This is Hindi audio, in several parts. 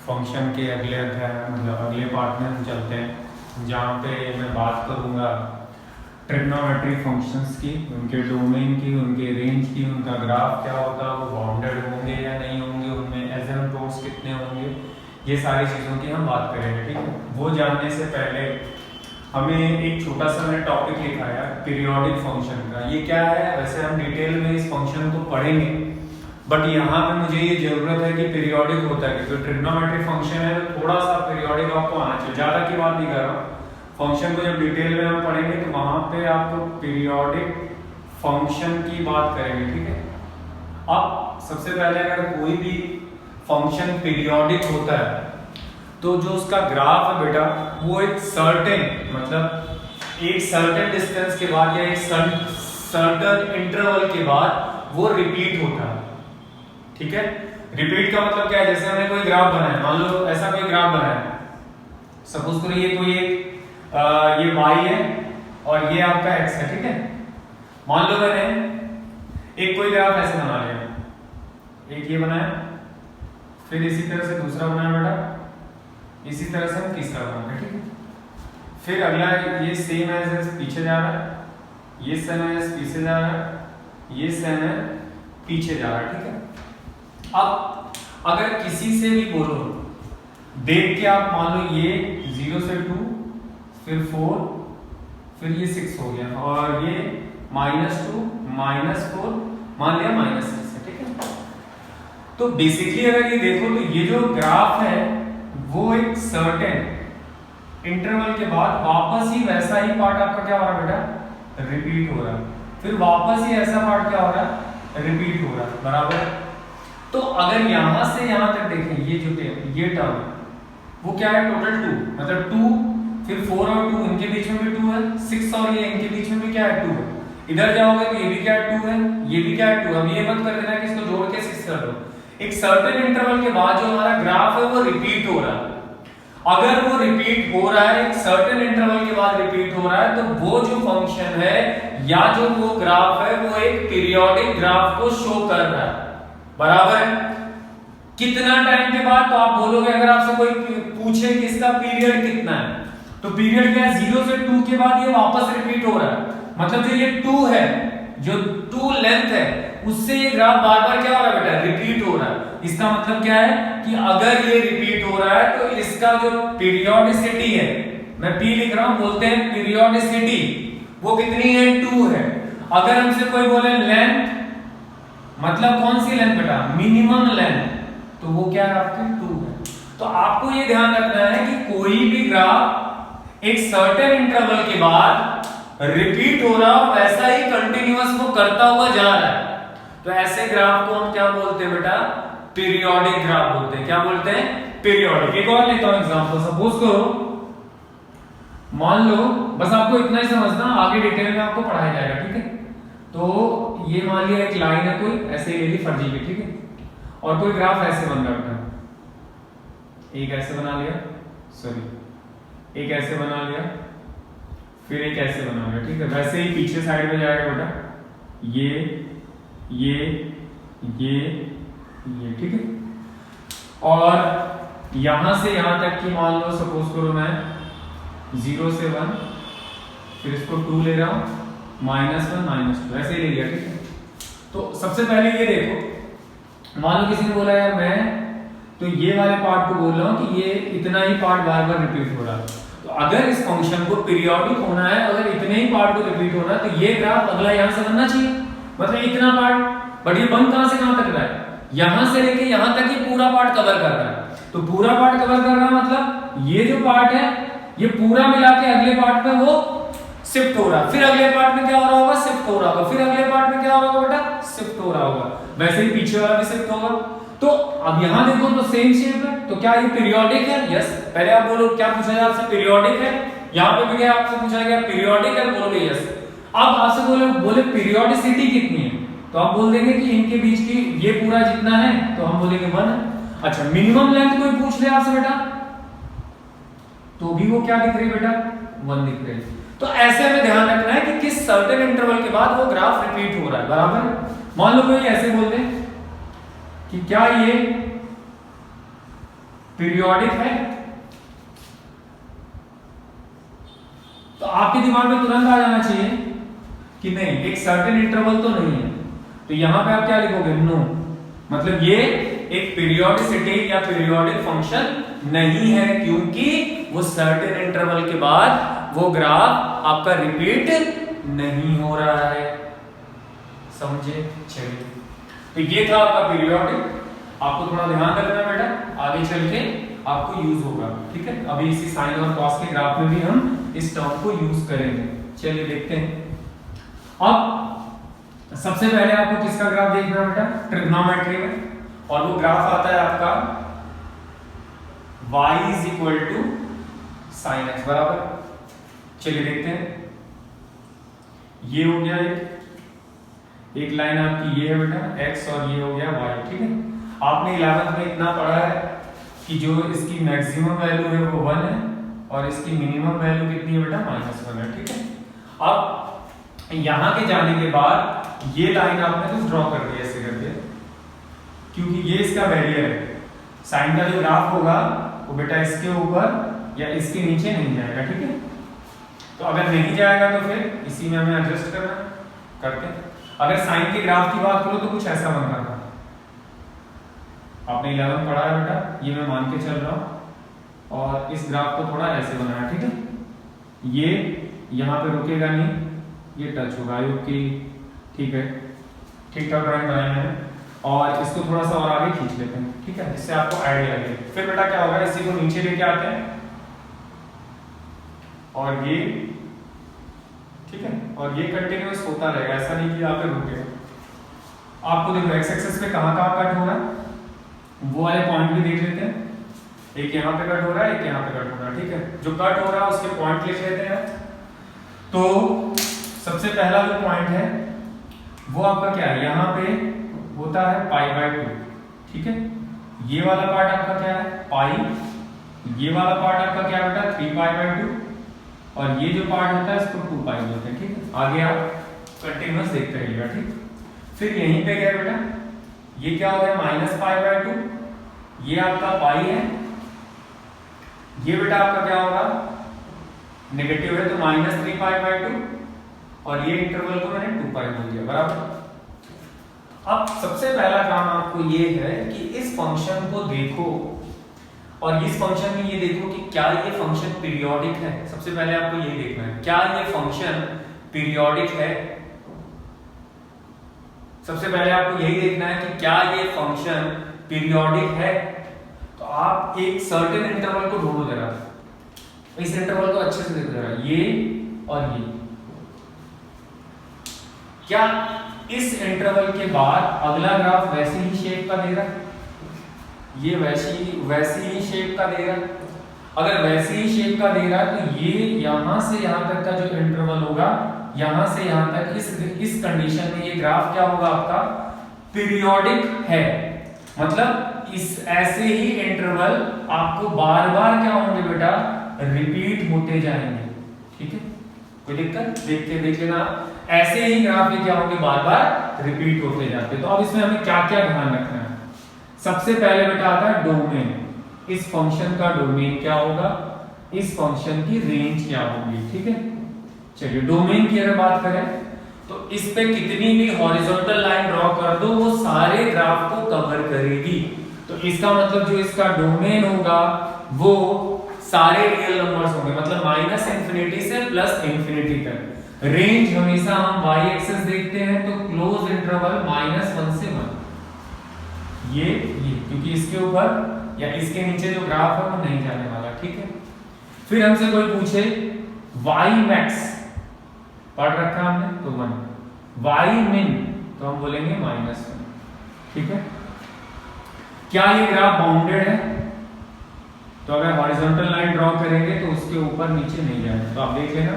फंक्शन के अगले अध्याय मतलब अगले पार्ट में हम चलते हैं, जहाँ पे मैं बात करूँगा ट्रिग्नोमेट्रिक फंक्शंस की, उनके डोमेन की, उनके रेंज की, उनका ग्राफ क्या होता है, वो बाउंडेड होंगे या नहीं होंगे, उनमें एसिम्पटोट्स कितने होंगे, ये सारी चीज़ों की हम बात करेंगे। ठीक है, वो जानने से पहले हमें एक छोटा सा मैंने टॉपिक लिखा है पीरियोडिक फंक्शन का। ये क्या है, वैसे हम डिटेल में इस फंक्शन को पढ़ेंगे, बट यहाँ पे मुझे ये जरूरत है कि पीरियोडिक होता है, क्योंकि ट्रिग्नोमेट्रिक फंक्शन है तो थोड़ा सा पीरियोडिक आपको आना चाहिए। ज़्यादा की बात नहीं कर रहा हूँ, फंक्शन को जब डिटेल में हम पढ़ेंगे तो वहाँ पे आप पीरियोडिक फंक्शन की बात करेंगे। ठीक है, अब सबसे पहले अगर कोई भी फंक्शन पीरियोडिक होता है तो जो उसका ग्राफ है बेटा, वो एक सर्टेन मतलब एक सर्टेन डिस्टेंस के बाद या एक सर्टेन इंटरवल के बाद वो रिपीट होता है। ठीक है, रिपीट का मतलब क्या है, जैसे हमने कोई ग्राफ बनाया, मान लो ऐसा कोई ग्राफ बनाया, सपोज करो ये कोई एक ये y है और ये आपका x है। ठीक है, मान लो मैंने एक कोई ग्राफ ऐसे बना लिया, एक ये बनाया, फिर इसी तरह से दूसरा बनाया बेटा, इसी तरह से हम तीसरा बनाएंगे। ठीक है, फिर अगला ये सेम एज पीछे जा रहा है, ये सेम एज पीछे जा रहा है, ये सेम है पीछे जा रहा है। ठीक है, अब अगर किसी से भी बोलो देख के, आप मान लो ये 0 से 2 फिर 4 फिर ये 6 हो गया और ये -2 -4 मान लिया -6 है। ठीक है, तो बेसिकली अगर ये देखो तो ये जो ग्राफ है वो एक सर्टेन इंटरवल के बाद वापस ही वैसा ही पार्ट आपका क्या हो रहा है बेटा, रिपीट हो रहा है, फिर वापस ही ऐसा पार्ट क्या हो रहा है, रिपीट हो रहा है। बराबर, तो अगर यहां से यहां तक देखें, ये जो ये टर्म वो क्या है, टोटल 2 मतलब 2 फिर 4 और 2 इनके बीच में भी 2 है, 6 और ये इनके बीच में भी क्या है, 2 है। इधर जाओगे तो ये भी क्या है, 2 है, ये भी क्या है, 2। अब ये मत कर देना कि इसको जोड़ के 6 कर दो। एक सर्टेन इंटरवल के बाद जो हमारा ग्राफ है वो रिपीट हो रहा है। अगर वो रिपीट हो रहा है, एक सर्टेन इंटरवल के बाद रिपीट हो रहा है, तो वो जो फंक्शन है या जो वो ग्राफ है वो एक पीरियोडिक ग्राफ को शो कर रहा है। बराबर है, कितना टाइम के बाद, तो आप बोलोगे अगर आपसे कोई पूछे कि इसका पीरियड कितना है, तो पीरियड क्या है, 0 से 2 के बाद ये वापस रिपीट हो रहा है। मतलब जो ये 2 है, जो 2 लेंथ है, उससे ये ग्राफ बार बार क्या हो रहा है बेटा, रिपीट हो रहा है। इसका मतलब क्या है कि अगर ये रिपीट हो रहा है तो इसका जो पीरियोडिसिटी है, मैं पी लिख रहा हूं, बोलते हैं पीरियोडिसिटी, वो कितनी है, 2 है। अगर हमसे कोई बोले लेंथ, मतलब कौन सी लेंथ बेटा, मिनिमम लेंथ, तो वो क्या है आपके 2 है। तो आपको ये ध्यान रखना है कि कोई भी ग्राफ एक सर्टेन इंटरवल के बाद रिपीट हो रहा हो, वैसा ही कंटिन्यूअस वो करता हुआ जा रहा है, तो ऐसे ग्राफ को हम क्या बोलते हैं बेटा, पीरियोडिक ग्राफ बोलते हैं। क्या बोलते हैं, पीरियोडिक। एक और लेता हूं एग्जांपल, सपोज करो, मान लो, बस आपको इतना ही समझना, आगे डिटेल में आपको पढ़ाया जाएगा। ठीक है, तो ये मान लिया एक लाइन है कोई, ऐसे ले ली फर्जी की। ठीक है, और कोई ग्राफ ऐसे बन रहा है, एक ऐसे बना लिया, सॉरी एक ऐसे बना लिया, फिर एक ऐसे बना लिया। ठीक है, वैसे ही पीछे साइड में जाएगा बेटा, ये। ठीक है, और यहां से यहां तक की मान लो, सपोज करो मैं 0 से 1 फिर इसको 2 ले रहा हूं, -1 -2 ऐसे ही ले लिया। ठीक है, तो सबसे पहले ये देखो, मान लो किसी ने बोला यार मैं तो ये वाले पार्ट को बोल रहा हूं कि ये इतना ही पार्ट बार बार रिपीट हो रहा है, तो अगर इस फंक्शन को पीरियोडिक होना है, अगर इतने ही पार्ट को रिपीट हो रहा है, तो ये ग्राफ अगला यहां से बनना चाहिए, मतलब इतना पार्ट। बट ये बन कहां से कहां तक रहा है, यहां से लेके यहां तक ये पूरा पार्ट कवर कर रहा है। तो पूरा पार्ट कवर कर रहा है मतलब ये जो पार्ट है ये पूरा मिला के अगले पार्ट में वो शिफ्ट हो रहा है, फिर अगले पार्ट में क्या हो रहा होगा, शिफ्ट हो रहा होगा, फिर अगले पार्ट में क्या हो रहा होगा बेटा, शिफ्ट हो रहा होगा। वैसे ही पीछे वाला भी शिफ्ट होगा। तो अब यहां देखो तो सेम शेप है, तो क्या ये पीरियोडिक है, यस। पहले आप बोलो क्या पूछा जाए आपसे, पीरियोडिक है, यहां पे भी क्या आपसे पूछा गया, पीरियोडिक है, बोलोगे यस। अब आपसे बोले पीरियोडिसिटी कितनी है, तो आप बोल देंगे कि इनके बीच की ये पूरा जितना है, तो हम बोलेंगे 1 है। अच्छा, मिनिमम लेंथ कोई पूछ ले आपसे बेटा, तो भी वो क्या दिख रही है बेटा, 1 दिख रही है। तो ऐसे हमें ध्यान रखना है कि किस सर्टेन इंटरवल के बाद वो ग्राफ रिपीट हो रहा है। बराबर, मान लो कोई ऐसे बोल दे कि क्या ये पीरियोडिक है? तो आपके दिमाग में तुरंत आ जाना चाहिए कि नहीं, एक सर्टेन इंटरवल तो नहीं है। तो यहां पे आप क्या लिखोगे? नो। मतलब ये एक पीरियोडिसिटी या पीरियोडिक फंक्शन नहीं है, क्योंकि वो सर्टेन इंटरवल के बाद वो ग्राफ आपका रिपीट नहीं हो रहा है। समझे? चलिए, तो ये था आपका पीरियोडिक। आपको थोड़ा ध्यान रखना बेटा, आगे चल के आपको यूज होगा। ठीक है, अभी इसी साइन और कॉस के ग्राफ में भी हम इस टर्म को यूज करेंगे। चलिए देखते हैं। अब सबसे पहले आपको किसका ग्राफ देखना है बेटा? ट्रिग्नोमेट्री में। और वो ग्राफ आता है आपका y is equal to sine x बराबर। चलिए देखते हैं। ये हो गया एक लाइन आपकी ये है बेटा x, और ये हो गया y। ठीक है, आपने 11th में इतना पढ़ा है कि जो इसकी मैक्सिमम वैल्यू है वो 1 है और इसकी मिनिमम वैल्यू कितनी है बेटा? -1 है। ठीक है, अब यहां के जाने के बाद ये लाइन आपने कुछ ड्रॉ कर दिया ऐसे करके, क्योंकि ये इसका बैरियर है। साइन का जो ग्राफ होगा वो बेटा इसके ऊपर या इसके नीचे नहीं जाएगा। ठीक है, तो अगर नहीं जाएगा तो फिर इसी में हमें एडजस्ट करना करते हैं। अगर साइन के ग्राफ की बात करो तो कुछ ऐसा बन रहा था, आपने 11 पढ़ा है बेटा, ये मैं मान के चल रहा हूं। और इस ग्राफ को थोड़ा ऐसे बनाया। ठीक है, ये यहां पे रुकेगा नहीं, ये टच होगा। ओके, ठीक है, ठीक ठाक ड्राइंग बनाए हैं। और इसको थोड़ा सा और आगे खींच लेते हैं। ठीक है, जिससे आपको आइडिया लगे। फिर बेटा क्या होगा, इसी को नीचे लेके आते हैं और ये, ठीक है, और ये कंटिन्यूअस होता रहेगा, ऐसा नहीं कि यहाँ पे रुक गया। आपको देखो एक्स एक्सिस पे कहाँ कट हो रहा है, वो वाले पॉइंट भी देख लेते हैं। एक यहाँ पे कट हो रहा है, एक यहाँ पे कट हो रहा है। ठीक है, जो कट हो रहा है उसके पॉइंट लिख लेते हैं। तो सबसे पहला जो पॉइंट है वो आपका क्या है, यहाँ पे होता है π/2। ठीक है, ये वाला पार्ट आपका क्या है? पाई। ये वाला पार्ट आपका क्या बेटा? 3π/2। और ये जो पार्ट होता है इसको 2π बोलते हैं। ठीक है, आगे आप कंटिन्यूअस देखते रहिएगा। ठीक, फिर यहीं पे गया बेटा, ये क्या हो गया? -π/2। ये आपका पाई है, ये बेटा आपका क्या होगा? नेगेटिव है तो -3π/2, और ये इंटरवल को मैंने 2π बोल दिया बराबर। अब सबसे पहला काम आपको ये है कि इस फंक्शन को देखो और इस फंक्शन में ये देखो कि क्या ये फंक्शन पीरियोडिक है। सबसे पहले आपको ये देखना है, क्या ये फंक्शन पीरियोडिक है। सबसे पहले आपको यही देखना है कि क्या ये फंक्शन पीरियोडिक है। तो आप एक सर्टेन इंटरवल को ढूंढो जरा, इस इंटरवल को अच्छे से देखो जरा, ये और ये। क्या इस इंटरवल के बाद अगला ग्राफ वैसी ही शेप का देगा? ये वैसी ही शेप का देगा। अगर वैसी ही शेप का दे रहा है तो ये यहां से यहां तक का जो इंटरवल होगा, यहां से यहां तक इस कंडीशन में ये ग्राफ क्या होगा? आपका पीरियोडिक है। मतलब इस ऐसे ही इंटरवल आपको बार बार क्या होंगे बेटा? रिपीट होते जाएंगे। ठीक है, कोई दिक्कत? देख लेना, ऐसे ही ग्राफ में क्या होंगे? बार बार रिपीट होते जाते। तो अब इसमें हमें क्या क्या ध्यान रखना है? सबसे पहले बेटा आता है डोमेन। इस फंक्शन का डोमेन क्या होगा? इस फंक्शन की रेंज क्या होगी? ठीक है, चलिए डोमेन की अगर बात करें तो इस पे कितनी भी हॉरिजॉन्टल लाइन ड्रॉ कर दो वो सारे ग्राफ को कवर करेगी। तो इसका मतलब जो इसका डोमेन होगा वो सारे रियल नंबर्स होंगे, मतलब -∞ से +∞ तक। रेंज हमेशा हम y एक्सिस देखते हैं तो क्लोज इंटरवल -1 से 1, ये क्योंकि इसके ऊपर या इसके नीचे जो ग्राफ है वो नहीं जाने वाला। ठीक है, फिर हमसे कोई पूछे y मैक्स पढ़ रखा हमने तो 1, y मिन तो हम बोलेंगे -1। ठीक है, क्या ये ग्राफ बाउंडेड है? तो अगर हॉरिजॉन्टल लाइन ड्रॉ करेंगे तो उसके ऊपर नीचे नहीं जाएगा, तो आप देख लेना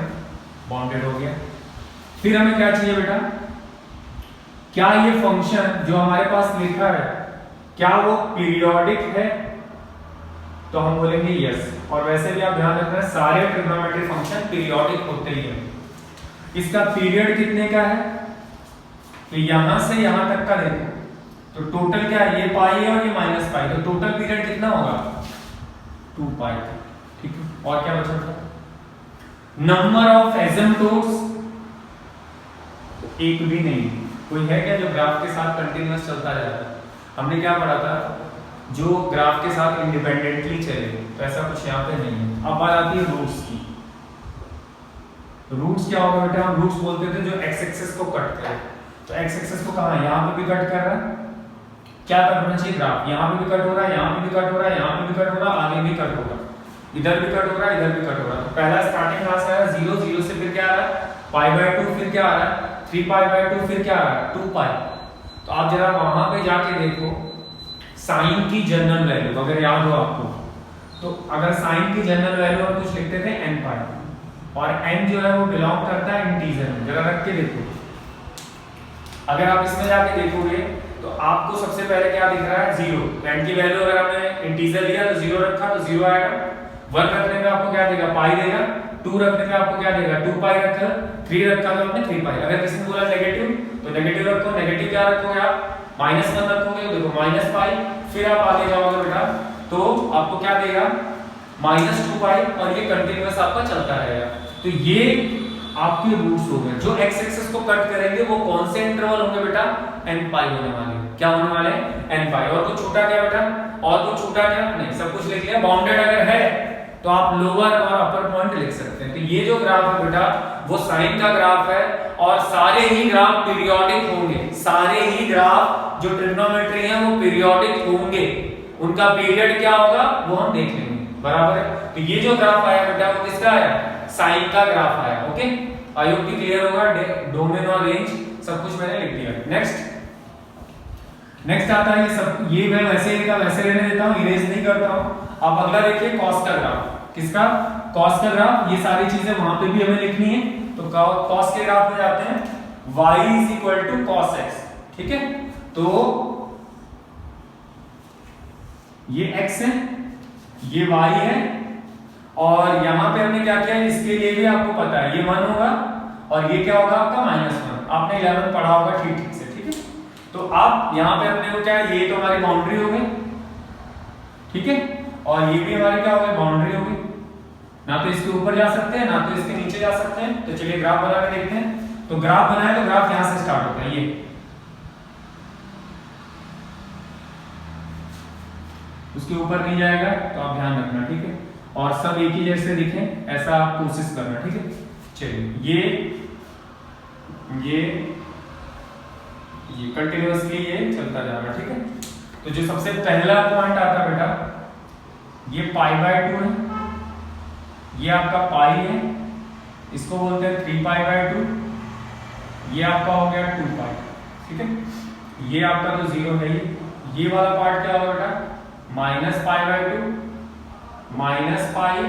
बाउंडेड हो गया। फिर हमें क्या चाहिए बेटा? क्या ये फंक्शन जो हमारे पास लिखा है क्या वो पीरियोडिक है? तो हम बोलेंगे यस। और वैसे भी आप ध्यान रखना सारे ट्रिग्नोमेट्रिक फंक्शन पीरियोडिक होते ही हैं। इसका पीरियड कितने का है? तो यहां से यहां तक का देखो तो टोटल क्या है? ये पाई है और ये -π, तो टोटल पीरियड कितना होगा? 2 पाई था, ठीक है। और क्या बचा था, नंबर ऑफ एसिम्पटोट्स एक भी नहीं। कोई है क्या जो ग्राफ के साथ कंटिन्यूअस चलता रहता है? हमने क्या पढ़ा था, जो ग्राफ के साथ इंडिपेंडेंटली चले, तो ऐसा कुछ यहाँ पे नहीं है। अब बात आती है रूट्स की। रूट्स क्या होगा बेटा, हम रूट्स बोलते थे जो एक्स एक्सिस को कट करे। तो एक्स एक्सिस को कहाँ, यहाँ पे भी कट कर रहा है, क्या कट होना चाहिए ग्राफ, यहाँ पे भी कट हो रहा है, यहाँ पे भी कट हो रहा है, यहाँ पे भी कट हो रहा है, आगे भी कट हो रहा है, इधर भी कट हो रहा है, इधर भी कट हो रहा है। तो पहला स्टार्टिंग कहाँ से आया, 0, 0 से फिर क्या आ रहा है π/2, फिर क्या आ रहा है 3π/2, फिर क्या आ रहा है 2 पाई। तो आप जरा वहां पे जाके देखो साइन की जनरल वैल्यू, अगर याद हो आपको, तो अगर साइन की जनरल वैल्यू हम कुछ लिखते थे n पाई, और n जो है वो बिलोंग करता है इंटीजर में। जरा रख के देखो, अगर आप इसमें जाके देखोगे तो आपको सबसे पहले क्या दिख रहा है 0। n की वैल्यू अगर हमने इंटीजर लिया तो 0 रखा तो 0 आएगा, 1 रखने पे आपको क्या देगा पाई देगा, 2 रखने पे आपको क्या देगा 2 पाई रखा, 3 रखा तो आपने 3 पाई। अगर किसी ने बोला नेगेटिव तो नेगेटिव रखो, नेगेटिव क्या रखोगे आप -1 रखोगे, देखो माइनस पाई, फिर आप आगे जाओगे बेटा तो आपको क्या देगा -2 पाई, और ये कंटीन्यूअस आपका चलता रहेगा। तो ये आपके रूट्स हो गए। जो एक्स एक्सिस को कट करेंगे वो कौन से इंटरवल होंगे बेटा, n पाई होने वाले। क्या होने वाले n पाई। और कुछ छूटा क्या बेटा, और कुछ छूटा क्या नहीं, सब कुछ लिख लिया। बाउंडेड अगर है तो आप लोअर और अपर पॉइंट लिख सकते हैं। तो ये जो ग्राफ है बेटा वो साइन का ग्राफ है, और सारे ही ग्राफ पीरियोडिक होंगे। सारे ही ग्राफ जो ट्रिग्नोमेट्री है वो पीरियोडिक होंगे, उनका पीरियड क्या होगा वो हम देख लेंगे, बराबर है। तो ये जो ग्राफ आया बेटा वो किसका आया, साइन का ग्राफ आया। ओके, आई होप कि क्लियर होगा। डोमेन और रेंज सब कुछ मैंने लिख दिया। नेक्स्ट आता है ये सब, ये मैं वैसे ही का वैसे रहने देता हूं, इरेज नहीं करता हूं। अब अगला देखिए कॉस का ग्राफ। किसका, कॉस का ग्राफ। ये सारी चीजें वहां पे भी हमें लिखनी है। तो कॉस के ग्राफ में जाते हैं, y = cos x, ठीक है। तो ये x है, ये y है, और यहां पे हमने क्या किया, इसके लिए भी आपको पता है ये 1 होगा, और ये क्या होगा आपका -1। आपने 11 पढ़ा होगा ठीक से, ठीक है। तो आप यहां पे अपने को क्या है, ये तो हमारी बाउंड्री हो गई, ठीक है, और ये भी हमारी क्या हो गई बाउंड्री हो गई। ना तो इसके ऊपर जा सकते हैं ना तो इसके नीचे जा सकते हैं। तो चलिए ग्राफ बना के देखते हैं। तो ग्राफ बनाए तो ग्राफ यहां से स्टार्ट होता है, ये उसके ऊपर नहीं जाएगा, तो आप ध्यान रखना, ठीक है। और सब एक ही जैसे दिखे ऐसा आप कोशिश करना, ठीक है। चलिए ये कंटिन्यूअसली ये चलता जाएगा, ठीक है। तो जो सबसे पहला पॉइंट आता है बेटा ये π/2 है, ये आपका पाई है, इसको बोलते हैं 3π/2, ये आपका हो गया 2 पाई, ठीक है। ये आपका तो 0 है ही। ये वाला पार्ट क्या होगा बेटा -π/2 -पाई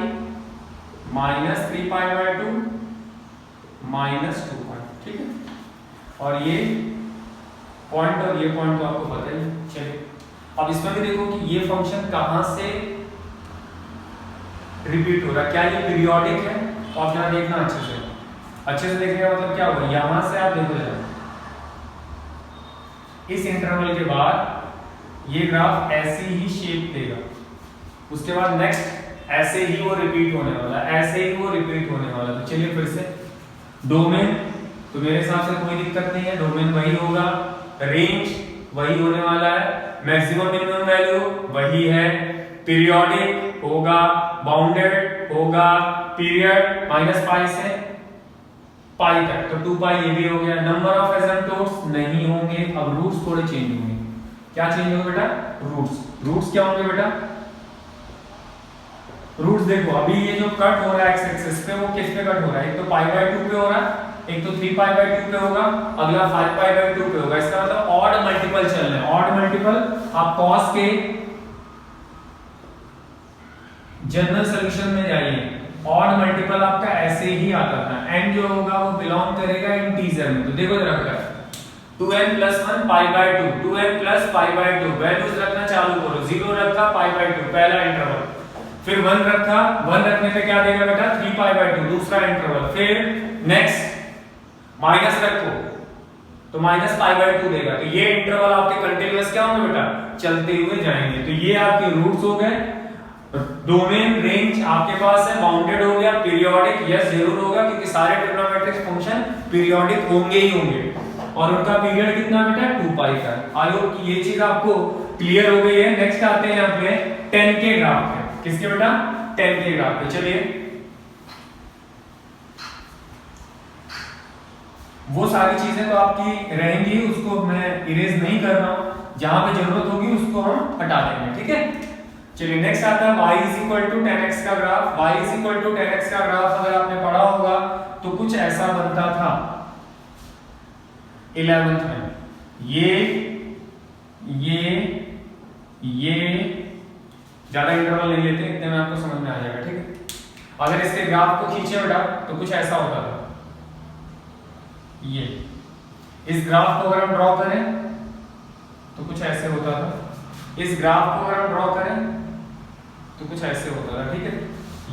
-3π/2 -2 पाई, ठीक है। और ये पॉइंट और ये पॉइंट तो आपको पता ही। चलिए अब इसमें भी देखो कि ये फंक्शन कहां से रिपीट हो रहा है, क्या ये पीरियोडिक है। तो आप जरा देखना अच्छे से देखने का मतलब क्या होगा, यहां से आप देखो जरा, इस इंटरवल के बाद ये ग्राफ ऐसी ही शेप देगा, उसके बाद नेक्स्ट ऐसे ही वो रिपीट होने वाला, ऐसे ही वो रिपीट होने वाला। तो चलिए फिर से डोमेन, तो मेरे हिसाब से कोई दिक्कत नहीं है, डोमेन वही होगा, रेंज वही होने वाला है, मैक्सिमम मिनिमम वैल्यू वही है, पीरियोडिक होगा, बाउंडेड होगा, पीरियड -π से पाई तक, तो 2 पाई ये भी हो गया। नंबर ऑफ एसिम्पटोट्स नहीं होंगे। अब रूट्स थोड़े चेंज होंगे। क्या चेंज होगा बेटा, रूट्स क्या होंगे बेटा, रूट्स देखो अभी ये जो कट हो रहा है एक्स एक्सिस पे वो किस पे कट हो रहा है, एक तो π/2 पे हो रहा है, एक तो 3π/2 पे होगा, अगला 5π/2 पे होगा। इसका मतलब ऑड मल्टीपल चल रहे हैं, ऑड मल्टीपल। आप कॉस के जनरल सॉल्यूशन में जाइए, ऑड मल्टीपल आपका ऐसे ही आता था, n जो होगा वो बिलोंग करेगा इंटीजर में। तो देखो जरा बेटा 2n + 1 π/2, 2n + π/2 वैल्यूज रखना चालू करो। 0 रखा π/2 पहला इंटरवल, फिर 1 रखा, 1 रखने पे क्या देगा बेटा 3π/2 दूसरा इंटरवल, फिर नेक्स्ट माइनस रखो तो -π/2 देगा। तो ये इंटरवल आपके कंटीन्यूअस क्या होंगे बेटा, चलते हुए जाएंगे। तो ये आपके रूट्स हो गए। डोमेन रेंज आपके पास है, बाउंडेड हो गया, पीरियोडिक यस जरूर होगा क्योंकि सारे ट्रिग्नोमेट्रिक फंक्शन पीरियोडिक होंगे ही होंगे, और उनका पीरियड कितना बेटा 2 पाई का। आई होप कि ये चीज आपको क्लियर हो गई है। नेक्स्ट आते हैं यहाँ पे 10 के ग्राफ पे। किसके बेटा 10 के ग्राफ पे। चलिए वो सारी चीजें तो आपकी रहेंगी, उसको मैं इरेज नहीं कर रहा हूं, जहां पे जरूरत होगी उसको हम हटा देंगे, ठीक है। चलिए नेक्स्ट आता है y = 10x का ग्राफ। y = 10x का ग्राफ अगर आपने पढ़ा होगा तो कुछ ऐसा बनता था 11th में। ये ज्यादा इंटरवल नहीं लेते, इतने में आपको समझ में आ जाएगा, ठीक है। अगर इसके ग्राफ को खींचे बेटा तो कुछ ऐसा होता था। ये इस ग्राफ को अगर हम ड्रॉ करें तो कुछ ऐसे होता था। इस ग्राफ को अगर हम ड्रॉ करें तो कुछ ऐसे होता था, ठीक है।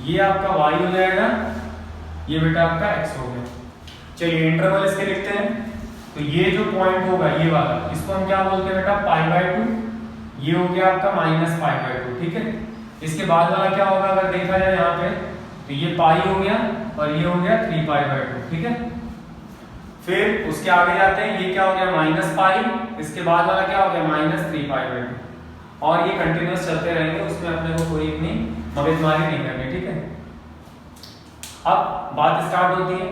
ये आपका y हो जाएगा, ये बेटा आपका x हो गया। चलिए इंटरवल इसके लिखते हैं। तो ये जो पॉइंट होगा ये वाला, इसको हम क्या बोलते हैं बेटा π/2। ये हो गया आपका -π/2, ठीक है। इसके बाद वाला क्या होगा अगर देखा जाए यहाँ पे, तो ये पाई हो गया और ये हो गया 3π/2, ठीक है। फिर उसके आगे जाते हैं, ये क्या हो गया -π, इसके बाद वाला क्या हो गया -3π/2, और ये कंटिन्यूअस चलते रहेंगे, उसमें अपने को कोई इतनी मगजमारी नहीं करनी, ठीक है। अब बात स्टार्ट होती है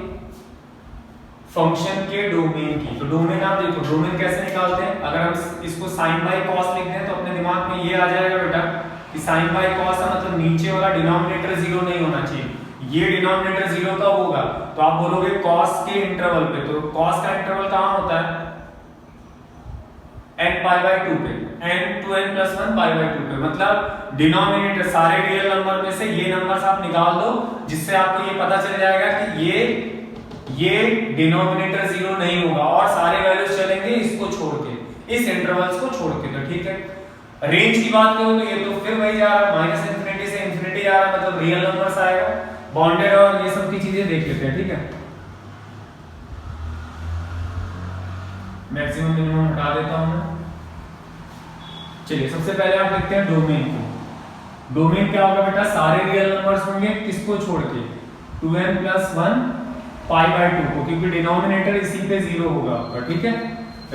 फंक्शन के डोमेन की। तो डोमेन आप देखो, डोमेन कैसे निकालते हैं। अगर हम इसको sin बाय cos लिख दें तो अपने दिमाग में ये आ जाएगा बेटा कि sin बाय cos का मतलब नीचे वाला डिनोमिनेटर 0 नहीं होना चाहिए। ये डिनोमिनेटर 0 कब होगा, तो आप बोलोगे cos के इंटरवल पे। तो cos का इंटरवल कहां होता है n π/2 पे, n to n + 1 π/2 पे। मतलब डिनोमिनेटर सारे रियल नंबर में से ये नंबर्स आप निकाल दो, जिससे आपको ये पता चल जाएगा कि ये डिनोमिनेटर 0 नहीं होगा और सारे वैल्यूज चलेंगे इसको छोड़ के, इस इंटरवल्स को छोड़ के। तो ठीक है। रेंज की बात करो तो ये तो फिर वही जा रहा है, -∞ से ∞ जा रहा है, मतलब रियल नंबर्स आएगा। बाउंडेड और ये सब की चीजें देख लेते हैं, ठीक है। मैक्सिमम मिनिमम हटा देता हूं मैं। चलिए सबसे पहले आप लिखते हैं डोमेन को। डोमेन क्या होगा बेटा, सारे रियल नंबर्स होंगे, किसको छोड़ के 2n + 1 π/2 को, क्योंकि डिनोमिनेटर इसी पे 0 होगा आपका, ठीक है।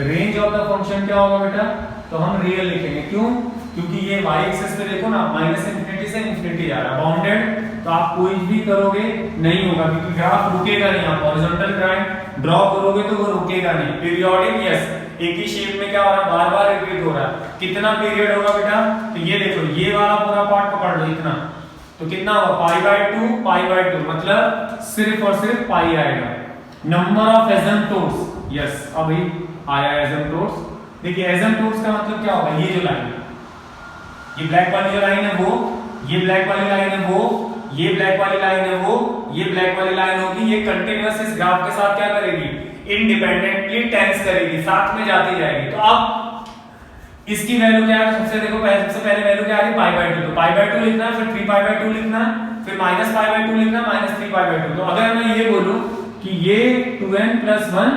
रेंज ऑफ द फंक्शन क्या होगा बेटा, तो हम रियल लिखेंगे। क्यों, क्योंकि ये y एक्सिस पे देखो ना -∞ से ∞ जा रहा है। बाउंडेड तो आप कोई भी करोगे नहीं होगा, क्योंकि ग्राफ रुकेगा नहीं। आप हॉरिजॉन्टल लाइन ड्रॉ करोगे तो वो रुकेगा नहीं। पीरियोडिक यस, एक ही शेप में क्या हो रहा है, बार बार रिपीट हो रहा है। कितना पीरियड होगा बेटा, तो ये देखो, ये वाला पूरा पार्ट पकड़ लो इतना, तो कितना होगा π/2 मतलब सिर्फ और सिर्फ पाई आएगा। नंबर ऑफ एसिम्पटोट्स, यस अभी आया एसिम्पटोट्स। देखिए एसिम्पटोट्स का मतलब क्या होगा, ये जो लाइन, ये ब्लैक वाली जो लाइन है वो, ये ब्लैक वाली लाइन है वो, ये ब्लैक वाली लाइन है वो, ये ब्लैक वाली लाइन होगी। ये कंटीन्यूअस इस ग्राफ के साथ क्या करेगी, इंडिपेंडेंटली टेंस करेगी, साथ में जाती जाएगी। तो अब इसकी वैल्यू क्या है, सबसे पहले वैल्यू क्या आ रही है π/2। तो π/2 लिखना है, फिर 3π/2 लिखना है, फिर -π/2 लिखना है, -3π/2। तो अगर मैं ये बोलूं कि ये 2n + 1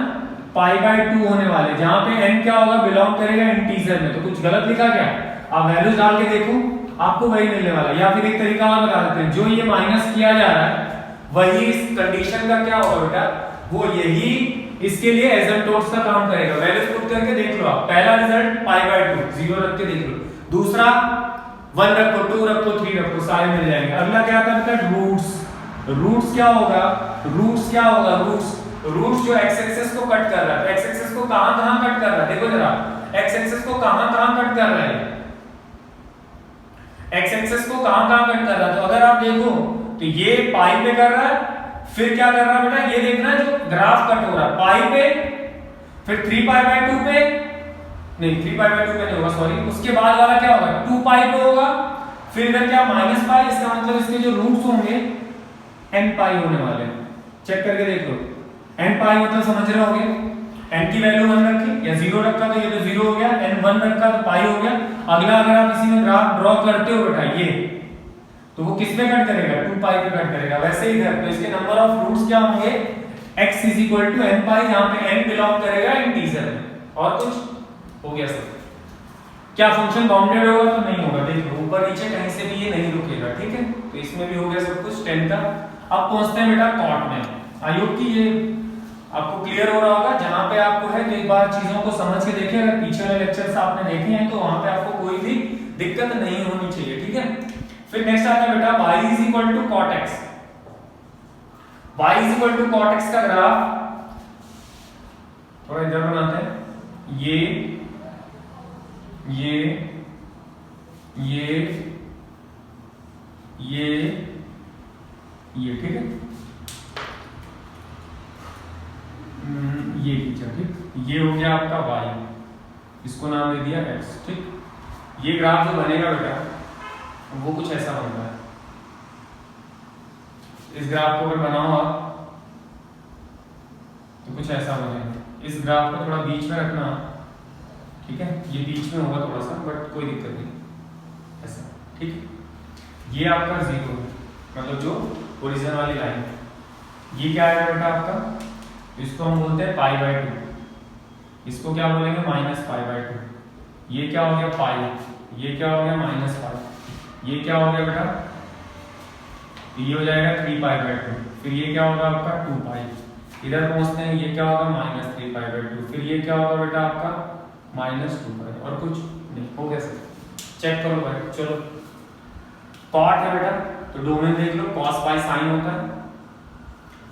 π/2 होने वाले, जहां पे n क्या होगा, बिलोंग करेगा इंटीजर में, तो कुछ गलत लिखा क्या, आप वैल्यूज डाल के देखो आपको वही मिलने वाला। या फिर एक तरीका और बता देते हैं, जो ये माइनस किया जा रहा है वही इस कंडीशन का क्या होगा बेटा, वो यही इसके लिए एसिम्पटोट्स का काम करेगा। वैल्यूज पुट करके देख लो आप, पहला रिजल्ट π/2 0 रख के देख लो, दूसरा 1 रखो, 2 रखो, 3 रखो, सारे मिल जाएंगे। अगला क्या आता है बेटा, रूट्स क्या होगा, रूट्स जो x एक्सिस को कट कर रहा है। तो x एक्सिस को कहां कट कर रहा है, देखो जरा, x एक्सिस को कहां कट कर रहा है, x एक्सिस को कहां कट कर रहा है। तो अगर आप देखो तो ये पाई पे कर रहा है, फिर क्या कर रहा है बेटा, ये देखना जो ग्राफ कट हो रहा है पाई पे, फिर 3π/2 पे, नहीं 3π/2 पे नहीं होगा सॉरी, उसके बाद वाला क्या होगा 2π पे होगा, फिर इधर क्या -π। इसका मतलब इसके जो रूट्स होंगे nπ होने वाले हैं। चेक करके देख लो, nπ मतलब समझ रहे होगे, n की वैल्यू 1 रखी या 0 रखा तो ये तो 0 हो गया, n 1 रखा तो पाई हो गया। अगला अगर आप इसी में ग्राफ ड्रॉ करते हो बेटा ये, तो वो किस पे कट करेगा, 2π पे कट करेगा। वैसे ही इधर तो इसके नंबर ऑफ रूट्स क्या होंगे, x = nπ, जहां पे n बिलोंग करेगा इंटीजर में। और कुछ हो गया सर, क्या फंक्शन बाउंडेड होगा तो नहीं होगा, देख लो ऊपर नीचे कहीं से भी ये नहीं रुकेगा, ठीक है। तो इसमें भी हो गया सब कुछ 10 का। अब पहुंचते हैं बेटा कॉट में। आई होप कि ये आपको क्लियर हो रहा होगा। जहां पे आपको है तो एक बार चीजों को समझ के देखिए, अगर पीछे वाले लेक्चर्स आपने देखे हैं तो वहां पे आपको कोई भी दिक्कत नहीं होनी चाहिए, ठीक है। फिर नेक्स्ट आता है बेटा y is equal to cot x। y is equal to cot x का ग्राफ थोड़ा इधर बनाते हैं, ये ठीक है, ये खींचा, ठीक। ये हो गया आपका y, इसको नाम दे दिया x, ठीक। ये ग्राफ जो बनेगा बेटा वो कुछ ऐसा बनता है। इस ग्राफ को अगर बनाओ आप तो कुछ ऐसा बनेगा। इस ग्राफ को थोड़ा बीच में रखना, ठीक है, ये बीच में होगा थोड़ा सा, बट कोई दिक्कत नहीं, ऐसा, ठीक। ये आपका 0 है, मतलब जो ओरिजिन वाली लाइन है। ये क्या है बेटा आपका, इसको हम बोलते हैं π/2, इसको क्या बोलेंगे -π/2। ये क्या हो गया पाई, ये क्या हो गया -π, ये क्या हो गया बेटा, ये हो जाएगा 3π/2। फिर ये क्या होगा आपका 2π। इधर पहुंचते हैं, ये क्या होगा -3π/2। फिर ये क्या होगा बेटा आपका -2π, और कुछ नहीं, हो गया सर। चेक करो भाई, चलो कॉट है बेटा तो डोमेन देख लो, cos बाय साइन होता है।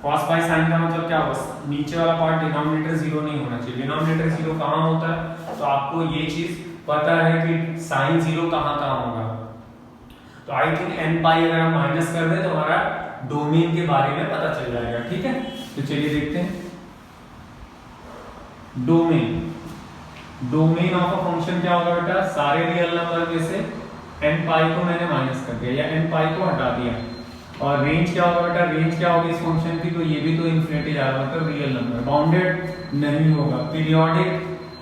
cos बाय साइन का मतलब क्या होगा, नीचे वाला पार्ट डिनोमिनेटर 0 नहीं होना चाहिए। डिनोमिनेटर 0 कहां होता है, तो आपको ये चीज पता है कि साइन 0 कहां होगा। तो आई थिंक n पाई अगर हम माइनस कर दें तो हमारा डोमेन के बारे में पता चल जाएगा, ठीक है। तो चलिए देखते हैं डोमेन ऑफ अ फंक्शन क्या होगा बेटा, सारे रियल नंबर में से n पाई को मैंने माइनस कर दिया या n पाई को हटा दिया। और रेंज क्या होगा बेटा, रेंज क्या होगी इस फंक्शन की, तो ये भी तो इन्फिनिटी जा रहा है, मतलब रियल नंबर। बाउंडेड नहीं होगा, पीरियोडिक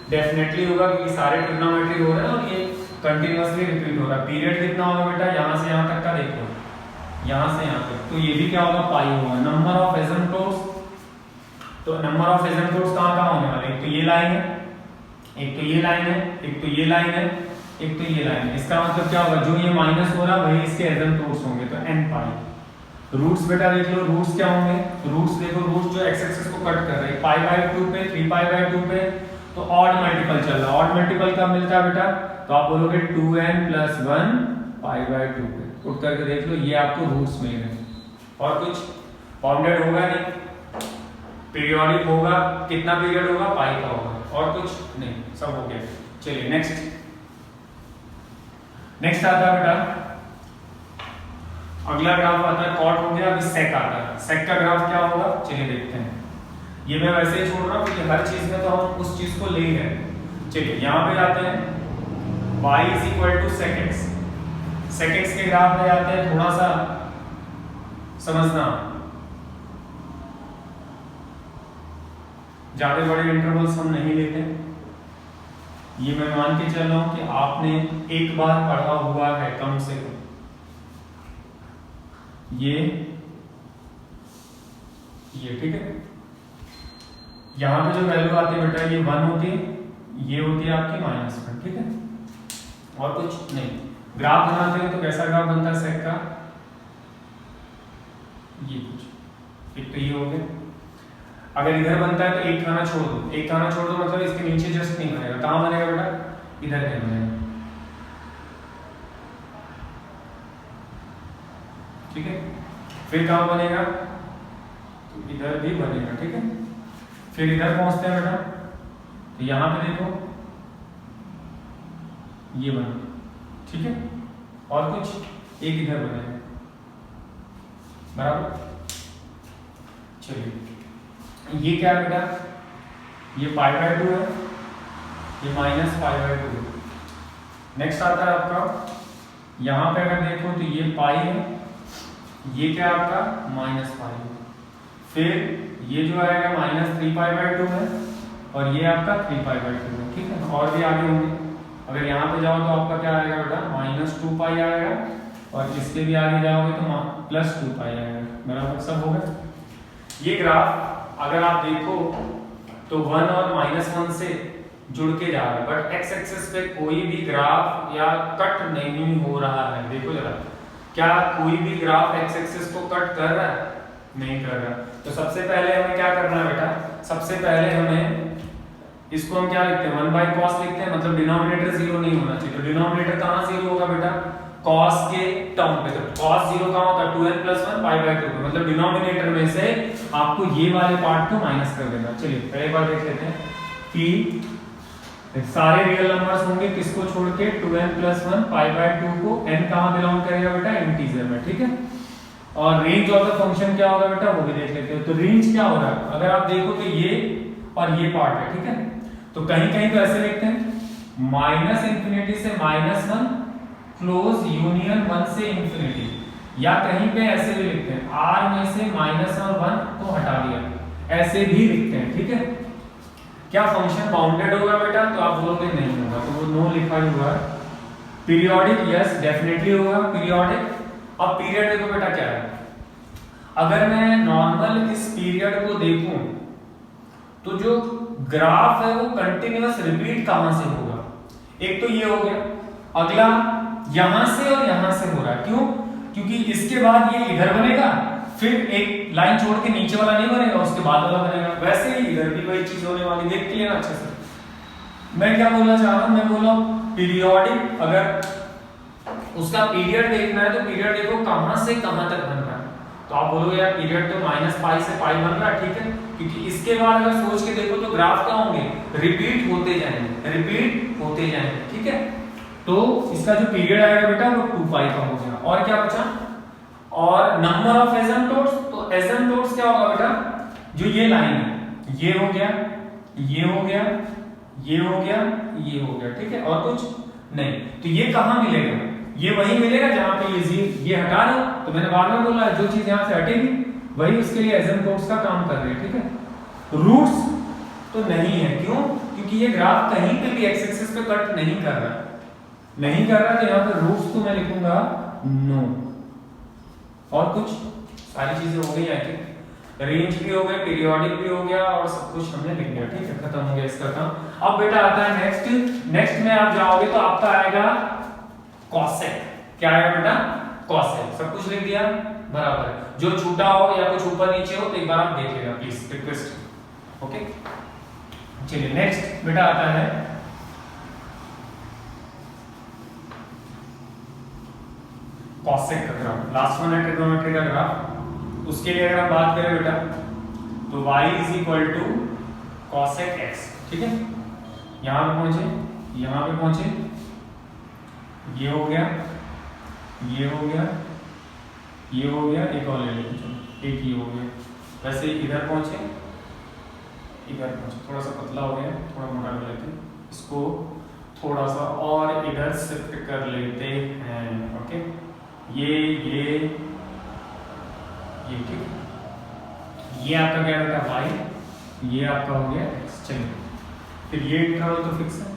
डेफिनेटली होगा क्योंकि सारे ट्रिग्नोमेट्री हो रहे हैं और ये कंटीन्यूअसली रिपीट हो रहा है। पीरियड कितना होगा बेटा, यहां से यहां तक का देखो, यहां से यहां तक, तो ये भी क्या होगा पाई होगा। नंबर ऑफ एसिम्पटोट्स, तो नंबर ऑफ एसिम्पटोट्स कहां होने वाले, एक तो ये लाइन है, एक तो ये लाइन है, एक तो ये लाइन है, एक तो ये लाइन है। इसका मतलब क्या होगा, जो ये माइनस हो रहा है वही इसके एसिम्पटोट्स होंगे, तो n पाई। रूट्स बेटा देख लो, रूट्स क्या होंगे, रूट्स देखो, रूट्स जो एक्स एक्सिस को कट कर रहे हैं π/2 पे, 3π/2 पे, तो ऑड मल्टीपल चल रहा है। ऑड मल्टीपल कब मिलता है बेटा, तो आप बोलोगे 2n + 1 π/2 पे। उठ करके देख लो, ये आपको रूट्स मिल गए। और कुछ बाउंडेड होगा नहीं, पीरियोडिक होगा, कितना पीरियड होगा, पाई का होगा, और कुछ नहीं, सब हो गया। चलिए नेक्स्ट आता है बेटा, अगला ग्राफ आता है कॉट हो गया, अभी सेक आता है। सेक का ग्राफ क्या होगा, चलिए देखते हैं। ये मैं वैसे ही छोड़ रहा हूँ क्योंकि हर चीज में तो हम उस चीज को ले ही रहे। चलिए यहाँ पे जाते हैं, y = sec x। sec x के ग्राफ में जाते हैं, थोड़ा सा समझना, ज्यादा बड़े इंटरवल्स हम नहीं लेते। ये मैं मान के चल रहा हूं कि आपने एक बार पढ़ा हुआ है कम से कम। ये ठीक है, यहां पे जो वैल्यू आती है बेटा ये 1 होती है, ये होती है आपकी -1, ठीक है, और कुछ नहीं। ग्राफ बनाते हैं तो कैसा ग्राफ बनता है सेक का, ये कुछ, एक तो ये हो गया। अगर इधर बनता है तो एक खाना छोड़ दो, एक खाना छोड़ दो मतलब इसके नीचे जस्ट नहीं बनेगा। कहां बनेगा बेटा, इधर कहीं बनेगा, ठीक है। फिर कहां बनेगा, तो इधर भी बनेगा, ठीक है। फिर इधर पहुंचते हैं बेटा, तो यहां पे देखो ये बना, ठीक है, और कुछ एक इधर बनेगा, बराबर। चलिए ये क्या है बेटा, ये π/2 है, ये -π/2 है। नेक्स्ट आता है आपका, यहां पे अगर देखो तो ये पाई है, ये क्या आपका -π है। फिर ये जो आएगा -3π/2 है, और ये आपका 3π/2 है, ठीक है। और भी आगे होंगे, अगर यहाँ पे जाओ तो आपका क्या आएगा बेटा, -2π आएगा, और इसके भी आगे जाओगे तो +2π आएगा, बराबर। सब होगा। ये ग्राफ अगर आप देखो तो 1 और -1 से जुड़ के जा रहा है, बट एक्स एक्सिस पे कोई भी ग्राफ या कट नहीं हो रहा है। देखो जरा, क्या कोई भी ग्राफ एक्स एक्सिस को कट कर रहा है? नहीं कर रहा। तो सबसे पहले हमें क्या करना है बेटा, सबसे पहले हमें इसको हम क्या लिखते हैं, 1/cos लिखते हैं, मतलब डिनोमिनेटर जीरो नहीं होना चाहिए। तो डिनोमिनेटर कहाँ जीरो होगा बेटा, cos के टर्म पे। तो cos जीरो कहाँ होता है, 2n + 1 π/2 पे, मतलब डिनोमिनेटर में से आपको ये वाले पार्ट को माइनस कर देना। चलिए पहले बार देख लेते हैं कि सारे रियल नंबर्स होंगे किसको छोड़ के, 2n + 1 π/2 को। n कहाँ बिलोंग करेगा बेटा, इंटीजर में, ठीक है। और रेंज ऑफ द फंक्शन क्या होगा बेटा, वो भी देख लेते हैं। तो रेंज क्या हो रहा है, अगर आप देखो तो ये और ये पार्ट है, ठीक है। तो कहीं कहीं तो ऐसे लिखते हैं -∞ से -1 क्लोज यूनियन 1 से इंफिनिटी, या कहीं पे ऐसे भी लिखते हैं r में से माइनस और 1 को हटा दिया, ऐसे भी लिखते हैं, ठीक है। क्या फंक्शन बाउंडेड होगा बेटा, तो आप बोलोगे नहीं होगा, तो वो नो लिखा ही हुआ है। पीरियोडिक, यस डेफिनेटली होगा पीरियोडिक। अब पीरियड देखो बेटा क्या है, अगर मैं नॉर्मल इस पीरियड को देखूं तो जो ग्राफ है वो कंटिन्यूअस रिपीट कहां से होगा, एक तो ये हो गया, अगला यहां से और यहां से हो रहा है। क्यों, क्योंकि इसके बाद ये इधर बनेगा, फिर एक लाइन छोड़ के नीचे वाला नहीं बनेगा, उसके बाद वाला बनेगा। वैसे ही इधर भी वही चीज होने वाली, देख के लेना अच्छे से। मैं क्या बोलना चाह रहा हूं, मैं बोला पीरियोडिक, अगर उसका पीरियड देखना है तो पीरियड देखो कहां से कहां तक बन रहा है। तो आप बोलोगे यार पीरियड तो -π से π बन रहा है, ठीक है, क्योंकि इसके बाद अगर सोच के देखो तो ग्राफ क्या होंगे, रिपीट होते जाएंगे, रिपीट होते जाएंगे, ठीक है। तो इसका जो पीरियड आएगा बेटा वो 2π का हो गया। और क्या बचा, और नंबर ऑफ एसिम्पटोट्स, तो एसिम्पटोट्स क्या होगा बेटा, जो ये लाइन है, ये हो गया, ये हो गया, ये हो गया, ये हो गया, ठीक है, और कुछ नहीं। तो ये कहां मिलेगा, ये वही मिलेगा जहां पे ये हटा रहा। तो मैंने बार बार बोला जो चीज यहां से हटेगी वही उसके लिए एसिम्पटोट्स का काम कर रही है, ठीक है। रूट्स तो नहीं है, क्यों, क्योंकि ये ग्राफ कहीं पे भी एक्स एक्सिस पे कट नहीं कर रहा, नहीं कर रहा, तो यहां पे रूट्स को मैं लिखूंगा नो। और कुछ सारी चीजें हो गई है, रेंज भी हो गया, पीरियोडिक भी हो गया, और सब कुछ हमने लिख दिया, ठीक है, खत्म हो गया इसका काम। अब बेटा आता है नेक्स्ट में आप जाओगे तो आपका आएगा कॉसेक। क्या आएगा बेटा, कॉसेक। सब कुछ लिख दिया बराबर है, जो छूटा हो या कुछ ऊपर नीचे हो तो एक बार आप देख लेना प्लीज, रिक्वेस्ट, ओके। चलिए नेक्स्ट बेटा आता है कॉसेक का ग्राफ, लास्ट वन है ट्रिग्नोमेट्री का ग्राफ। उसके लिए अगर हम बात करें बेटा तो y = cosec x, ठीक है। यहां पे पहुंचे, यहां पे पहुंचे, ये हो गया, ये हो गया, ये हो गया, एक और ले लो, एक ही हो गया। वैसे इधर पहुंचे, इधर पहुंचे, थोड़ा सा पतला हो गया, थोड़ा मोटा कर लेते हैं इसको, थोड़ा सा और इधर शिफ्ट कर लेते हैं, ओके। ये ठीक, ये आपका क्या बेटा y, ये आपका हो गया x। चलिए फिर ये इंटरवल तो फिक्स है,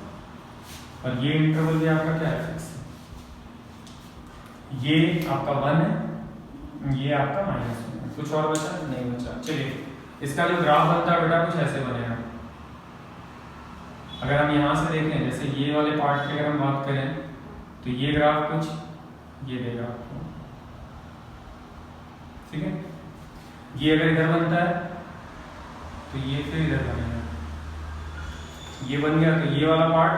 और ये इंटरवल भी आपका क्या है, फिक्स है। ये आपका 1 है, ये आपका -1 है। कुछ और बचा नहीं बचा। चलिए इसका जो ग्राफ बनता है बेटा कुछ ऐसे बनेगा। अगर हम यहां से देखें, जैसे ये वाले पार्ट की अगर हम बात करें तो ये ग्राफ कुछ ये देगा आपको, ठीक है। ये अगर इधर बनता है तो ये फिर इधर बनेगा, ये बन गया तो ये वाला पार्ट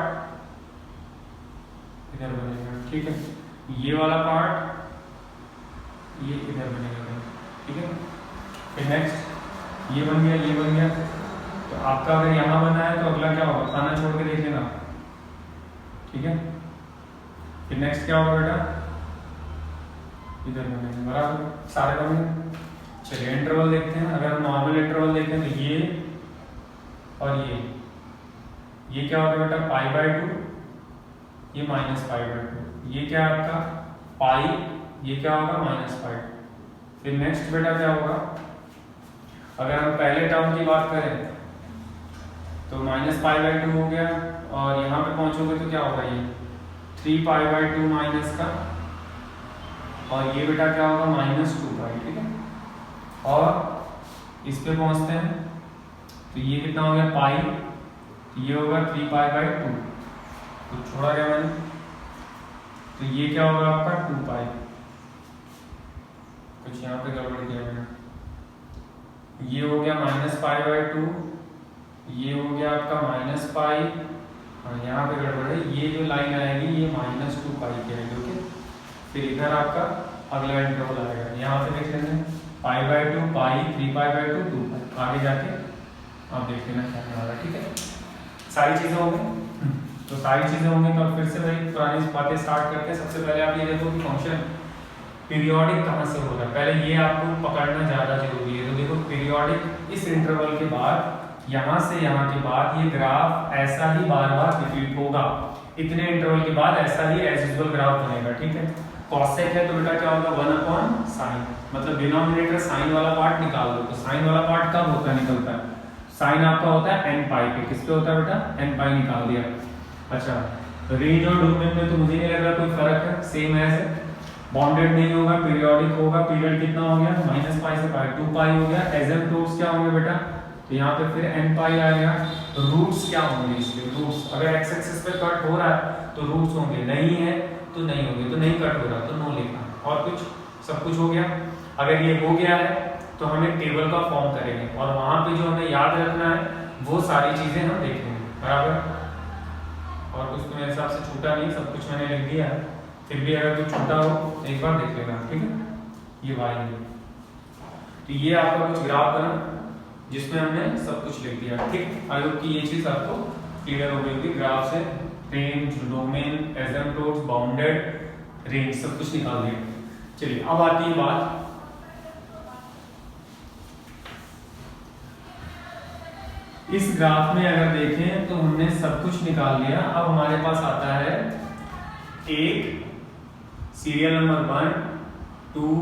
इधर बनेगा, ठीक है। ये वाला पार्ट ये इधर बनेगा, ठीक है। फिर नेक्स्ट ये बन गया, ये बन गया। तो आपका अगर यहाँ बना है तो अगला क्या होगा, खाना छोड़ के देख लेना, ठीक है। फिर नेक्स्ट क्या होगा बेटा, इधर बनेगा, बराबर सारे बनेंगे। चलिए इंटरवल देखते हैं। अगर हम नॉर्मल इंटरवल देखें तो ये और ये क्या होगा बेटा, π/2, ये -π/2, ये क्या आपका पाई, ये क्या होगा -π। फिर नेक्स्ट बेटा क्या होगा, अगर हम पहले टर्म की बात करें तो -π/2 हो गया, और यहाँ पे पहुंचोगे तो क्या होगा, ये 3π/2 माइनस का, और ये बेटा क्या होगा -2π, ठीक है। और इस पे पहुंचते हैं तो ये कितना हो गया पाई, तो ये होगा 3π/2, तो छोड़ा गया मैंने, तो ये क्या होगा आपका 2π, कुछ यहाँ पे गड़बड़ किया मैंने, ये हो गया -π/2, ये हो गया आपका -π, और यहाँ पे गड़बड़ है, ये जो लाइन आएगी ये -2π की आएगी। ओके, फिर इधर आपका अगला इंटरवल आएगा, यहाँ पे देख लेंगे π/2, π, 3π/2, 2π, आगे जाके आप देख लेना क्या आ रहा है। ठीक है, सारी चीजें हो गई, तो सारी चीजें होंगी तो फिर से वही पुरानी बातें स्टार्ट करते हैं। सबसे पहले आप ये देखो कि फंक्शन पीरियोडिक कहाँ से हो रहा है, पहले ये आपको पकड़ना ज़्यादा जरूरी है। तो देखो पीरियोडिक इस इंटरवल के बाद यहाँ से यहाँ के बाद ये ग्राफ ऐसा ही बार बार रिपीट होगा, इतने इंटरवल के बाद ऐसा ही एज यूजुअल ग्राफ बनेगा। ठीक है, कॉसेक है तो बेटा क्या होगा 1/sin, मतलब डिनोमिनेटर साइन वाला पार्ट निकाल दो, तो साइन वाला पार्ट कब होता है निकलता है, साइन आपका होता है nπ पे, किस पे होता है बेटा nπ, निकाल दिया। अच्छा, रेंज और डोमेन में तो मुझे नहीं लग रहा कोई फर्क है, सेम है, बाउंडेड नहीं होगा, पीरियोडिक होगा, पीरियड कितना हो गया -π से π, 2π हो गया। एसिम्पटोट्स क्या होंगे बेटा, तो यहाँ पे फिर nπ आएगा। रूट्स क्या होंगे इसके, रूट्स अगर x एक्सिस पे कट हो रहा है तो रूट्स होंगे, नहीं है तो नहीं होंगे, तो नहीं कट हो रहा तो नो लिखना, और कुछ सब कुछ हो गया। अगर ये हो गया है तो हमें टेबल का फॉर्म करेंगे, और वहां पे जो हमें याद रखना है वो सारी चीजें हम देखेंगे, बराबर। और कुछ तो मेरे हिसाब से छूटा नहीं, सब कुछ मैंने लिख दिया है, फिर भी अगर कुछ छूटा हो तो एक बार देख लेना। ठीक है, ये वाई है, तो ये आपका कुछ ग्राफ बना जिसमें हमने सब कुछ लिख दिया। ठीक, आई होप कि ये चीज आपको क्लियर हो गई होगी, ग्राफ से रेंज, डोमेन, एसिम्पटोट्स, बाउंडेड, रेंज सब कुछ निकाल दिया। चलिए अब आती है बात इस ग्राफ में, अगर देखें तो हमने सब कुछ निकाल लिया। अब हमारे पास आता है एक सीरियल नंबर 1, 2,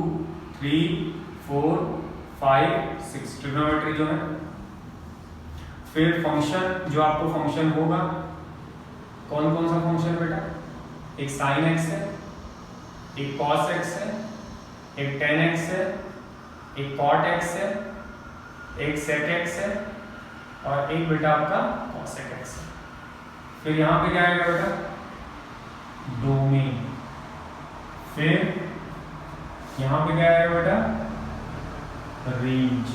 3, 4, 5, 6 ट्रिग्नोमेट्री जो है, फिर फंक्शन जो आपको फंक्शन होगा, कौन कौन सा फंक्शन बेटा, एक sin x है, एक cos x है, एक tan x है, एक cot x है, एक sec x है, और एक बेटा आपका cosec x है। फिर यहां पे क्या आएगा बेटा, डोमेन, फिर यहां पे क्या आएगा बेटा, रेंज,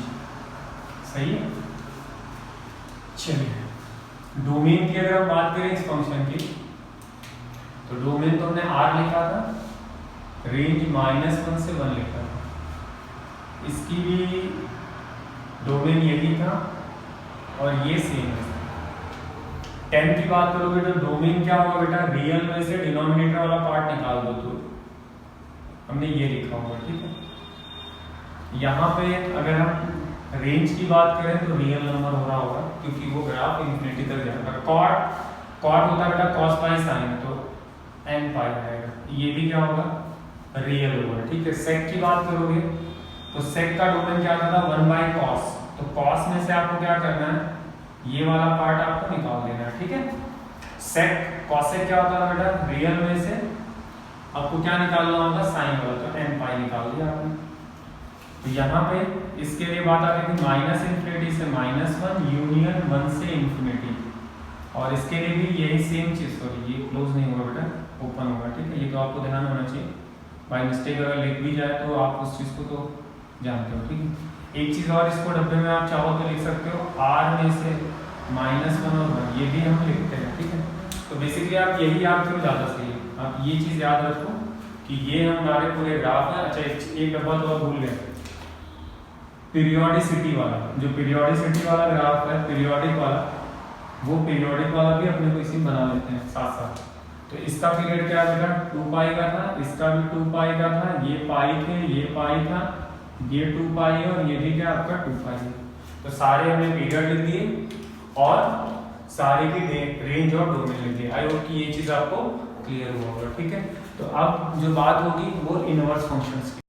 सही है। चलिए डोमेन की अगर हम बात करें इस फंक्शन की, तो डोमेन तो हमने r लिखा था, रेंज -1 से 1 लिखा था, इसकी भी डोमेन यही था और ये सेम है। 10 की बात करोगे तो डोमेन क्या होगा बेटा, रियल में से डिनोमिनेटर वाला पार्ट निकाल दो, तो हमने ये लिखा होगा। ठीक है, यहाँ पे अगर हम रेंज की बात करें तो रियल नंबर हो रहा होगा, क्योंकि वो ग्राफ इंफिनिटी तक जाएगा। कॉट होता है बेटा cos π sin, तो nπ आएगा, ये भी क्या होगा, रियल होगा। ठीक है, सेक की बात करोगे तो सेक का डोमेन क्या आता था 1/cos, तो cos में से आपको क्या करना है, ये वाला पार्ट आपको निकाल देना है। ठीक है, सेक cosec क्या होता था बेटा, रियल में से आपको क्या निकालना होगा, साइन वाला, तो nπ निकाल दिया आपने। तो यहाँ पे इसके लिए बात आ रही थी -∞ से -1 यूनियन 1 से इंफिनिटी, और इसके लिए भी यही सेम चीज, सॉरी ये क्लोज नहीं होगा बेटा, ओपन होगा। ठीक है, ये तो आपको ध्यान होना चाहिए, बाय मिस्टेक अगर लिख भी जाए तो आप उस चीज को तो जानते हो। ठीक है, एक चीज और, इसको डब्बे में आप चाहो तो लिख सकते हो r में से -1 और 1, ये भी हम लिखते हैं। ठीक है, तो बेसिकली आप यही याद करो, ज्यादा सही है। आप ये चीज याद रखो कि ये हमारे पूरे ग्राफ है। अच्छा एक डब्बा तो भूल गए, पीरियोडिसिटी वाला, जो पीरियोडिसिटी वाला ग्राफ है, पीरियोडिक वाला, वो पीरियोडिक वाला भी अपने को इसी बना लेते हैं साथ साथ। तो इसका पीरियड क्या बेटा 2π का था, इसका भी 2π का था, ये पाई थे, ये पाई था, ये 2π है, और ये भी क्या आपका 2π है। तो सारे हमने पीरियड लिख दिए और सारे की रेंज और डोमेन लिख दिए। आई होप कि ये चीज आपको क्लियर हुआ होगा। ठीक है, तो अब जो बात होगी वो इनवर्स फंक्शंस की।